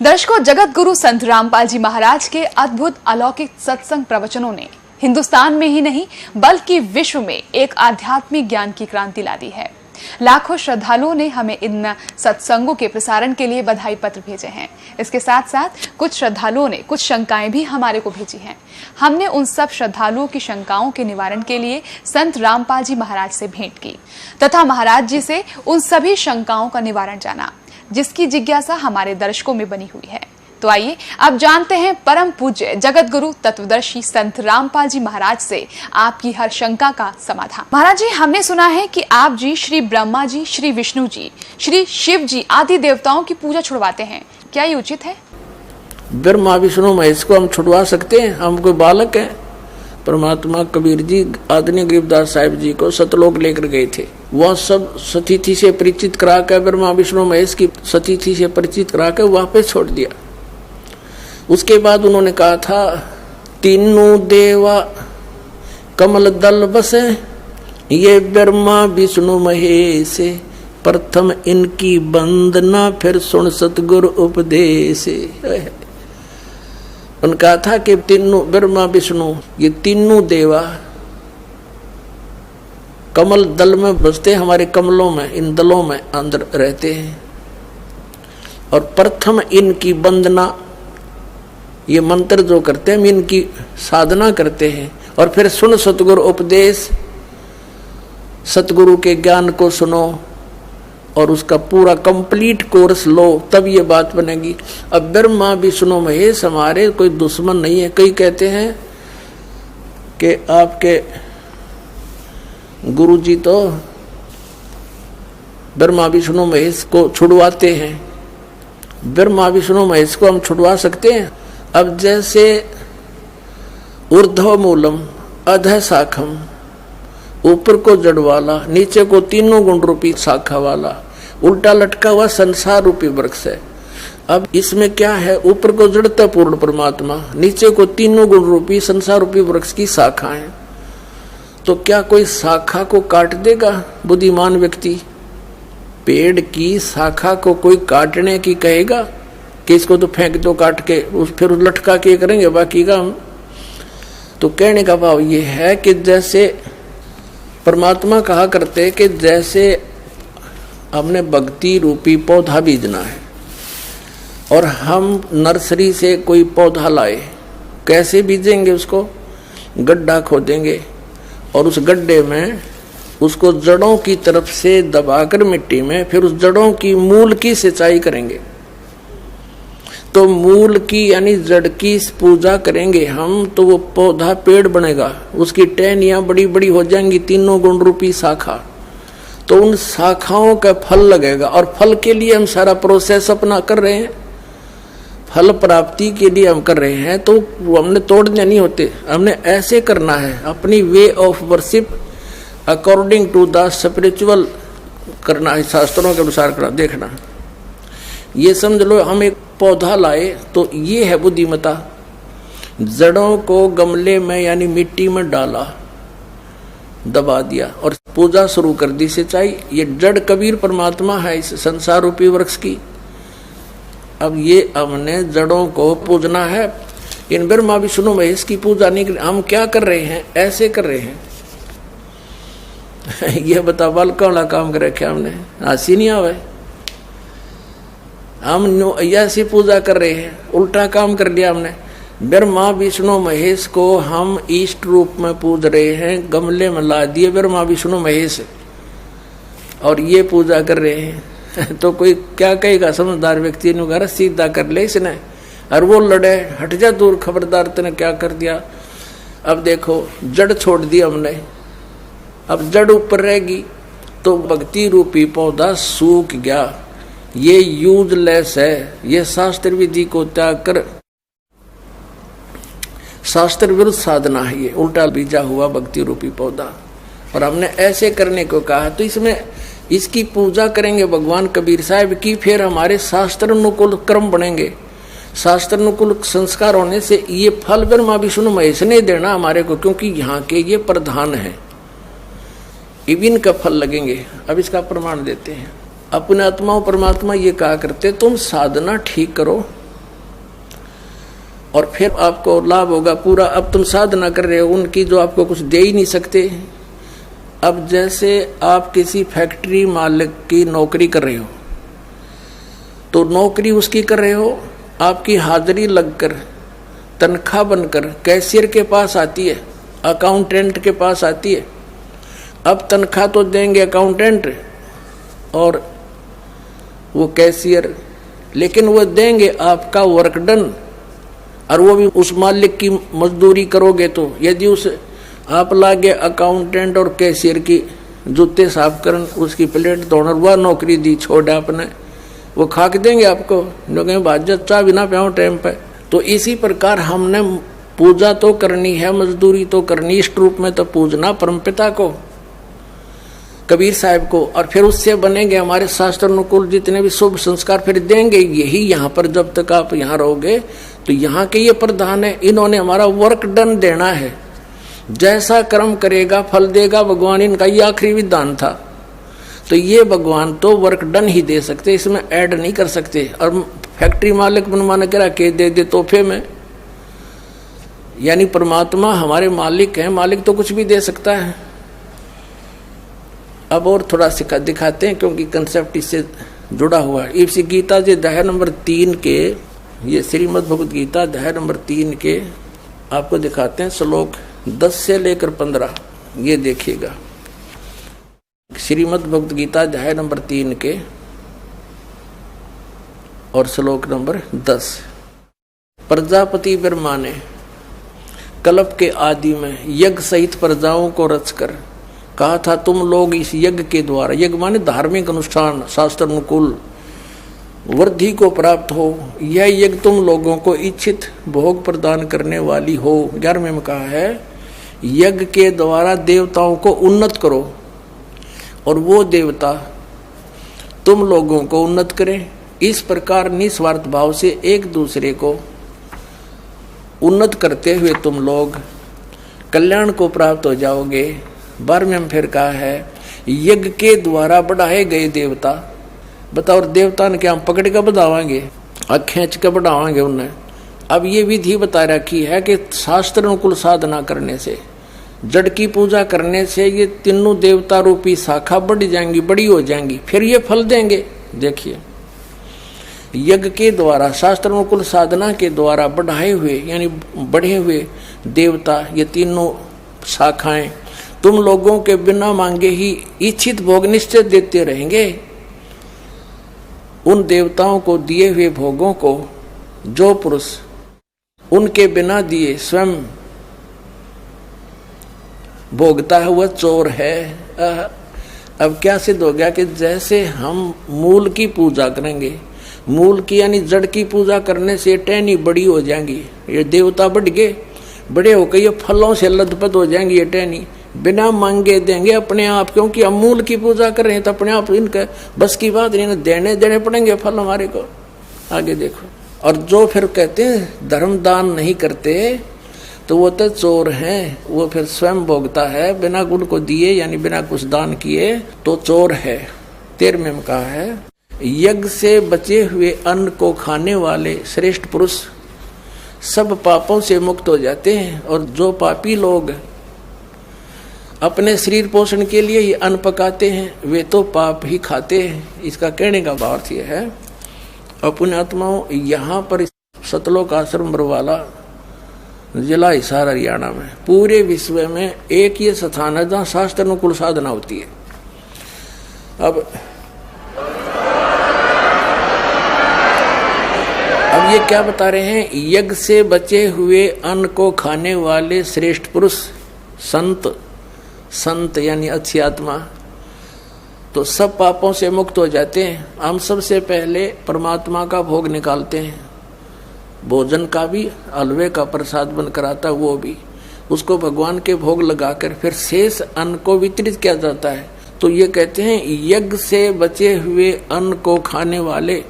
दर्शकों, जगत गुरु संत रामपाल जी महाराज के अद्भुत अलौकिक सत्संग प्रवचनों ने हिंदुस्तान में ही नहीं बल्कि विश्व में एक आध्यात्मिक ज्ञान की क्रांति ला दी है। लाखों श्रद्धालुओं ने हमें इन सत्संगों के प्रसारण के लिए बधाई पत्र भेजे हैं। इसके साथ साथ कुछ श्रद्धालुओं ने कुछ शंकाएं भी हमारे को भेजी हैं। हमने उन सब श्रद्धालुओं की शंकाओं के निवारण के लिए संत रामपाल जी महाराज से भेंट की तथा महाराज जी से उन सभी शंकाओं का निवारण जाना, जिसकी जिज्ञासा हमारे दर्शकों में बनी हुई है। तो आइए अब जानते हैं परम पूज्य जगत गुरु तत्वदर्शी संत रामपाल जी महाराज से आपकी हर शंका का समाधान। महाराज जी, हमने सुना है कि आप जी श्री ब्रह्मा जी, श्री विष्णु जी, श्री शिव जी आदि देवताओं की पूजा छुड़वाते हैं, क्या ये उचित है? ब्रह्मा विष्णु महेश को हम छुड़वा सकते हैं? हम कोई बालक हैं? परमात्मा कबीर जी आदरणीय गरीबदास साहिब जी को सतलोक लेकर गए थे। वह सब सतिथि से परिचित करा कर, ब्रह्मा विष्णु महेश की सतिथि से परिचित करा कर वहां पे छोड़ दिया। उसके बाद उन्होंने कहा था, तीनों देवा कमल दल बसे, ये ब्रह्मा विष्णु महेश, प्रथम इनकी वंदना फिर सुन सतगुरु उपदेश। उन्होंने कहा था कि तीनों ब्रह्मा विष्णु ये तीनों देवा कमल दल में बसते, हमारे कमलों में, इन दलों में अंदर रहते हैं। और प्रथम इनकी वंदना, ये मंत्र जो करते हैं इनकी साधना करते हैं। और फिर सुन सतगुरु उपदेश, सतगुरु के ज्ञान को सुनो और उसका पूरा कंप्लीट कोर्स लो, तब ये बात बनेगी। अब ब्रह्मा विष्णु महेश हमारे कोई दुश्मन नहीं है। कई कहते हैं कि आपके गुरु जी तो ब्रह्मा विष्णु महेश को छुड़वाते हैं। ब्रह्मा विष्णु महेश को हम छुड़वा सकते हैं? अब जैसे ऊर्ध्व मूलम अधः शाखम, ऊपर को जड़ वाला, नीचे को तीनों गुण रूपी शाखा वाला, उल्टा लटका हुआ संसार रूपी वृक्ष है। अब इसमें क्या है? ऊपर को जड़ता पूर्ण परमात्मा, नीचे को तीनों गुण रूपी संसार रूपी वृक्ष की शाखा है। तो क्या कोई शाखा को काट देगा बुद्धिमान व्यक्ति? पेड़ की शाखा को कोई काटने की कहेगा कि इसको तो फेंक दो काट के, फिर लटका के करेंगे बाकी का हम? तो कहने का भाव ये है कि जैसे परमात्मा कहा करते कि जैसे हमने भक्ति रूपी पौधा बीजना है और हम नर्सरी से कोई पौधा लाए, कैसे बीजेंगे? उसको गड्ढा खोदेंगे और उस गड्ढे में उसको जड़ों की तरफ से दबाकर मिट्टी में, फिर उस जड़ों की मूल की सिंचाई करेंगे। तो मूल की यानी जड़ की पूजा करेंगे हम, तो वो पौधा पेड़ बनेगा, उसकी टहनियां बड़ी बड़ी हो जाएंगी, तीनों गुण रूपी शाखा। तो उन शाखाओं का फल लगेगा और फल के लिए हम सारा प्रोसेस अपना कर रहे हैं, फल प्राप्ति के लिए हम कर रहे हैं। तो हमने तोड़ने नहीं होते, हमने ऐसे करना है, अपनी way of worship according to the spiritual करना है, शास्त्रों के अनुसार करना। देखना, ये समझ लो हम एक पौधा लाए तो ये है बुद्धिमता। जड़ों को गमले में यानी मिट्टी में डाला, दबा दिया और पूजा शुरू कर दी, सिंचाई। ये जड़ कबीर परमात्मा है इस संसार रूपी वृक्ष की। अब ये हमने जड़ों को पूजना है। इन ब्रह्मा विष्णु महेश की पूजा नहीं कर, हम क्या कर रहे हैं? ऐसे कर रहे हैं। ये बता, बालका वाला काम कर रखे हमने, हंसी नहीं आवे। हम ऐसी पूजा कर रहे हैं, उल्टा काम कर लिया हमने। ब्रह्मा विष्णु महेश को हम इष्ट रूप में पूज रहे हैं, गमले में ला दिए ब्रह्मा विष्णु महेश और ये पूजा कर रहे हैं। तो कोई क्या कहेगा? समझदार व्यक्ति ने घर सीधा कर ले इसने, और वो लड़े, हट जा दूर, खबरदार तूने क्या कर दिया। अब देखो, जड़ छोड़ दी हमने, अब जड़ ऊपर रहेगी तो भक्ति रूपी पौधा सूख गया। ये यूजलेस है, ये शास्त्र विधि को त्याग कर शास्त्र विरुद्ध साधना है, ये उल्टा बीजा हुआ भक्ति रूपी पौधा। और हमने ऐसे करने को कहा, तो इसमें इसकी पूजा करेंगे भगवान कबीर साहब की, फिर हमारे शास्त्र अनुकूल कर्म बनेंगे। शास्त्र अनुकूल संस्कार होने से ये फल ब्रह्मा विष्णु महेश ने देना हमारे को, क्योंकि यहाँ के ये प्रधान है, इनका फल लगेंगे। अब इसका प्रमाण देते हैं। अपने आत्माओं परमात्मा ये कहा करते, तुम साधना ठीक करो, और फिर आपको लाभ होगा पूरा। अब तुम साधना कर रहे हो उनकी जो आपको कुछ दे ही नहीं सकते। अब जैसे आप किसी फैक्ट्री मालिक की नौकरी कर रहे हो, तो नौकरी उसकी कर रहे हो, आपकी हाजिरी लगकर तनख्वाह बनकर कैशियर के पास आती है, अकाउंटेंट के पास आती है। अब तनख्वाह तो देंगे अकाउंटेंट और वो कैशियर, लेकिन वो देंगे आपका वर्क डन, और वो भी उस मालिक की मजदूरी करोगे। तो यदि उस आप लागे अकाउंटेंट और कैशियर की जूते साफ करन, उसकी प्लेट धोना, वह नौकरी दी छोड़ आपने, वो खाक देंगे आपको, जो कहें बाजत चाह भी ना पाओ टाइम पे। तो इसी प्रकार हमने पूजा तो करनी है, मजदूरी तो करनी, इष्ट रूप में तो पूजना परमपिता को, कबीर साहब को, और फिर उससे बनेंगे हमारे शास्त्र अनुकूल जितने भी शुभ संस्कार फिर देंगे। यही यहाँ पर जब तक आप यहाँ रहोगे तो यहाँ के ये प्रधान है, इन्होंने हमारा वर्क डन देना है। जैसा कर्म करेगा फल देगा भगवान, इनका ये आखिरी विधान था। तो ये भगवान तो वर्क डन ही दे सकते, इसमें ऐड नहीं कर सकते। और फैक्ट्री मालिक बनवाने के रखे दे तोहफे में, यानी परमात्मा हमारे मालिक हैं, मालिक तो कुछ भी दे सकता है। अब और थोड़ा सिखा दिखाते हैं क्योंकि कंसेप्ट इससे जुड़ा हुआ है। इसी गीता जी अध्याय नंबर 3 के, ये श्रीमद् भगवद गीता अध्याय नंबर 3 के आपको दिखाते हैं श्लोक 10 से लेकर 15। ये देखिएगा, श्रीमद् भगवद गीता अध्याय नंबर 3 के और श्लोक नंबर 10। प्रजापति ब्रह्मा ने कल्प के आदि में यज्ञ सहित प्रजाओं को रचकर कहा था, तुम लोग इस यज्ञ के द्वारा, यज्ञ माने धार्मिक अनुष्ठान, शास्त्र अनुकूल वृद्धि को प्राप्त हो। यह यज्ञ तुम लोगों को इच्छित भोग प्रदान करने वाली हो। 11वें में कहा है, यज्ञ के द्वारा देवताओं को उन्नत करो और वो देवता तुम लोगों को उन्नत करें। इस प्रकार निस्वार्थ भाव से एक दूसरे को उन्नत करते हुए तुम लोग कल्याण को प्राप्त हो जाओगे। 12वें में फिर कहा है, यज्ञ के द्वारा बढ़ाए गए देवता, बताओ देवता ने क्या हम पकड़ कर बढ़ावाएंगे, खींच कर बढ़ावाएंगे उन्हें। अब ये विधि बता रखी है कि शास्त्र अनुकूल साधना करने से, जड़ की पूजा करने से ये तीनों देवता रूपी शाखा बढ़ जाएंगी, बड़ी हो जाएंगी, फिर ये फल देंगे। देखिए, यज्ञ के द्वारा, शास्त्र अनुकूल साधना के द्वारा बढ़ाए हुए यानी बढ़े हुए देवता, ये तीनों शाखाएं तुम लोगों के बिना मांगे ही इच्छित भोग निश्चित देते रहेंगे। उन देवताओं को दिए हुए भोगों को जो पुरुष उनके बिना दिए स्वयं भोगता है वह चोर है। अब क्या सिद्ध हो गया कि जैसे हम मूल की पूजा करेंगे, मूल की यानी जड़ की पूजा करने से टहनी बड़ी हो जाएंगी, ये देवता बढ़ गए, बड़े होकर ये फलों से लथपथ हो जाएंगी, ये टहनी बिना मांगे देंगे अपने आप, क्योंकि हम मूल की पूजा कर रहे हैं तो अपने आप इनका बस की बात नहीं, देने पड़ेंगे फल हमारे को। आगे देखो, और जो फिर कहते हैं धर्म दान नहीं करते तो वो तो चोर हैं, वो फिर स्वयं भोगता है बिना गुण को दिए यानी बिना कुछ दान किए तो चोर है। 13वें में कहा है, यज्ञ से बचे हुए अन्न को खाने वाले श्रेष्ठ पुरुष सब पापों से मुक्त हो जाते हैं, और जो पापी लोग अपने शरीर पोषण के लिए ही अन्न पकाते हैं वे तो पाप ही खाते हैं। इसका कहने का भाव यह है, अपने आत्माओं यहाँ पर सतलोक आश्रम बरवाला जिला हिसार हरियाणा में पूरे विश्व में एक ये स्थान है जहाँ शास्त्र अनुकूल साधना होती है। अब ये क्या बता रहे हैं, यज्ञ से बचे हुए अन्न को खाने वाले श्रेष्ठ पुरुष संत यानी अच्छी आत्मा तो सब पापों से मुक्त हो जाते हैं। हम सबसे पहले परमात्मा का भोग निकालते हैं, भोजन का भी, हलवे का प्रसाद बनकर आता वो भी, उसको भगवान के भोग लगाकर फिर शेष अन्न को वितरित किया जाता है। तो ये कहते हैं यज्ञ से बचे हुए अन्न को खाने वाले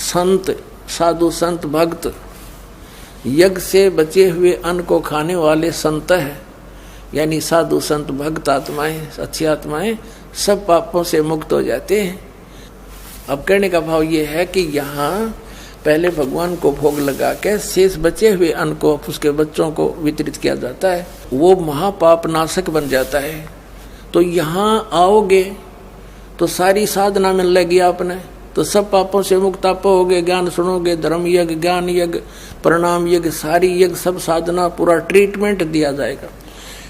संत, साधु संत भक्त, यज्ञ से बचे हुए अन्न को खाने वाले संत है यानी साधु संत भक्त आत्माएं, अच्छी आत्माएं सब पापों से मुक्त हो जाते हैं। अब कहने का भाव ये है कि यहाँ पहले भगवान को भोग लगा के शेष बचे हुए अन्न को उसके बच्चों को वितरित किया जाता है, वो महापाप नाशक बन जाता है। तो यहाँ आओगे तो सारी साधना मिल लेगी आपने, तो सब पापों से मुक्त आप होगे। ज्ञान सुनोगे, धर्म यज्ञ, ज्ञान यज्ञ, प्रणाम यज्ञ, सारी यज्ञ, सब साधना, पूरा ट्रीटमेंट दिया जाएगा।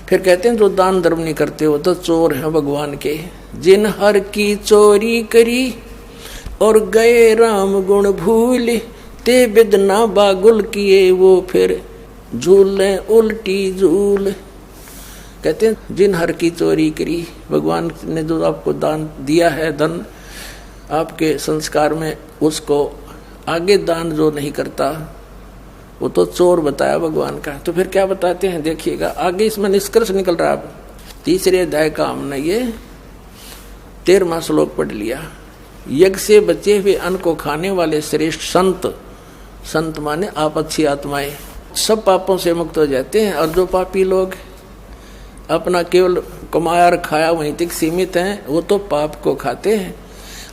फिर कहते हैं जो दान धर्म नहीं करते हो तो चोर हैं भगवान के। जिन हर की चोरी करी और गए राम गुण भूल, ते बिदना बागुल किए वो फिर झूले उल्टी झूल। कहते हैं जिन हर की चोरी करी, भगवान ने जो आपको दान दिया है, धन आपके संस्कार में, उसको आगे दान जो नहीं करता वो तो चोर बताया भगवान का। तो फिर क्या बताते हैं देखिएगा, आगे इसमें निष्कर्ष निकल रहा है। तीसरे अध्याय का हमने ये 13वां श्लोक पढ़ लिया। यज्ञ से बचे हुए अन्न को खाने वाले श्रेष्ठ संत, संत माने आप अच्छी आत्माएं, सब पापों से मुक्त हो जाते हैं। और जो पापी लोग अपना केवल कमाया और खाया वहीं तक सीमित हैं, वो तो पाप को खाते हैं।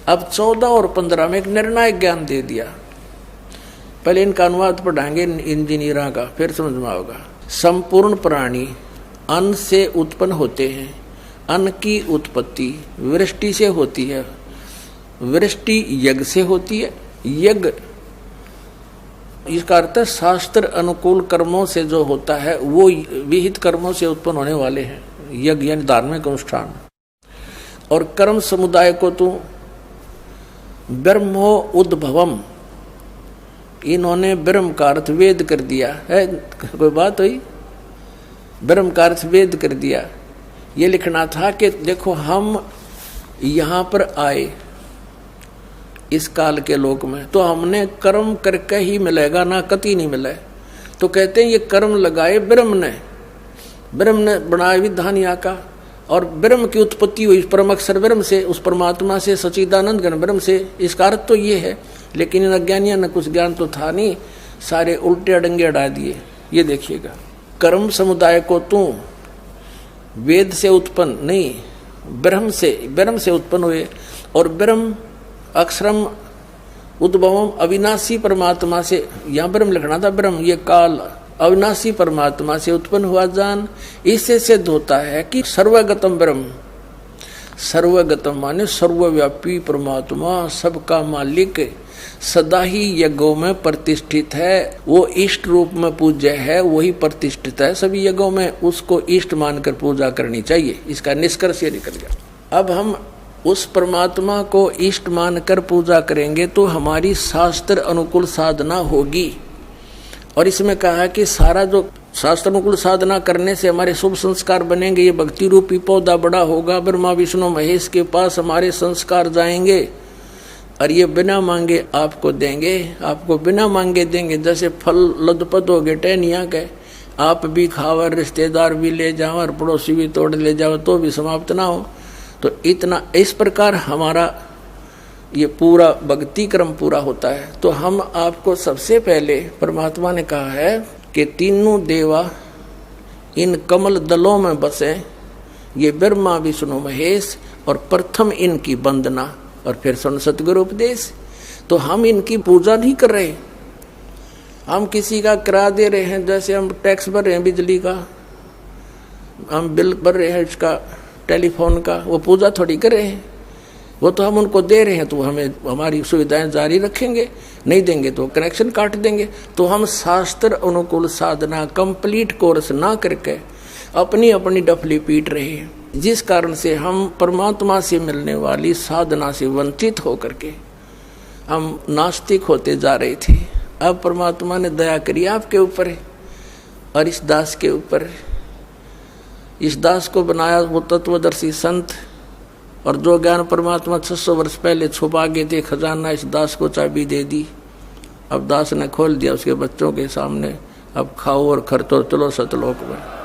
अब 14 और 15 में एक निर्णायक ज्ञान दे दिया। पहले इनका अनुवाद पढ़ाएंगे इंजीनियरों का, फिर समझ में आएगा। संपूर्ण प्राणी अन्न से उत्पन्न होते हैं। अन्न की उत्पत्ति वृष्टि से होती है, वृष्टि यज्ञ से होती है। यज्ञ इसका अर्थ है शास्त्र अनुकूल कर्मों से जो होता है वो विहित कर्मों से उत्पन्न होने वाले हैं, यज्ञ यानी धार्मिक अनुष्ठान। और कर्म समुदाय को तो ब्रह्मो उद्भवम, इन्होंने ब्रह्म का अर्थ वेद कर दिया है। कोई बात हुई? ब्रह्म का अर्थ वेद कर दिया। ये लिखना था कि देखो हम यहाँ पर आए इस काल के लोक में, तो हमने कर्म करके ही मिलेगा, ना कति नहीं मिले। तो कहते हैं ये कर्म लगाए ब्रह्म ने बनाया विधान यहाँ का, और ब्रह्म की उत्पत्ति हुई परम अक्षर ब्रह्म से, उस परमात्मा से, सच्चिदानंद घन ब्रह्म से। इसका अर्थ तो ये है, लेकिन इन अज्ञानियों ने कुछ ज्ञान तो था नहीं, सारे उल्टे अडंगे अड़ा दिए। ये देखिएगा, कर्म समुदाय को तू वेद से उत्पन्न नहीं, ब्रह्म से उत्पन्न हुए। और ब्रह्म अक्षरम उद्भवम, अविनाशी परमात्मा से, यहाँ ब्रह्म लिखना था, ब्रह्म ये काल अविनाशी परमात्मा से उत्पन्न हुआ जान। इससे सिद्ध होता है कि सर्वगतम ब्रह्म, सर्वगतम माने सर्वव्यापी परमात्मा, सबका मालिक, सदा ही यज्ञों में प्रतिष्ठित है। वो इष्ट रूप में पूज्य है, वही प्रतिष्ठित है सभी यज्ञों में, उसको इष्ट मानकर पूजा करनी चाहिए। इसका निष्कर्ष ये निकल गया। अब हम उस परमात्मा को इष्ट मानकर पूजा करेंगे तो हमारी शास्त्र अनुकूल साधना होगी। और इसमें कहा है कि सारा जो शास्त्र अनुकूल साधना करने से हमारे शुभ संस्कार बनेंगे। ये भक्ति रूपी पौधा बड़ा होगा, ब्रह्मा विष्णु महेश के पास हमारे संस्कार जाएंगे, और ये बिना मांगे आपको देंगे, आपको बिना मांगे देंगे। जैसे फल लदपत हो गए टहनिया के, आप भी खाओ, रिश्तेदार भी ले जाओ, और पड़ोसी भी तोड़ ले जाओ तो भी समाप्त ना हो। तो इतना इस प्रकार हमारा ये पूरा भक्ति क्रम पूरा होता है। तो हम आपको सबसे पहले परमात्मा ने कहा है कि तीनों देवा इन कमल दलों में बसे, ये ब्रह्मा विष्णु महेश, और प्रथम इनकी वंदना और फिर सुन सतगुरु उपदेश। तो हम इनकी पूजा नहीं कर रहे, हम किसी का किराया दे रहे हैं, जैसे हम टैक्स भर रहे हैं बिजली का, हम बिल भर रहे हैं इसका टेलीफोन का, वो पूजा थोड़ी कर रहे हैं। वो तो हम उनको दे रहे हैं, तो हमें हमारी सुविधाएं जारी रखेंगे, नहीं देंगे तो कनेक्शन काट देंगे। तो हम शास्त्र अनुकूल साधना कंप्लीट कोर्स ना करके अपनी अपनी डफली पीट रहे हैं, जिस कारण से हम परमात्मा से मिलने वाली साधना से वंचित होकर के हम नास्तिक होते जा रहे थे। अब परमात्मा ने दया करी आपके ऊपर और इस दास के ऊपर। इस दास को बनाया वो तत्वदर्शी संत, और जो ज्ञान परमात्मा 600 वर्ष पहले छुपा गए थे खजाना, इस दास को चाबी दे दी। अब दास ने खोल दिया उसके बच्चों के सामने, अब खाओ और खर्चो, चलो सतलोक में।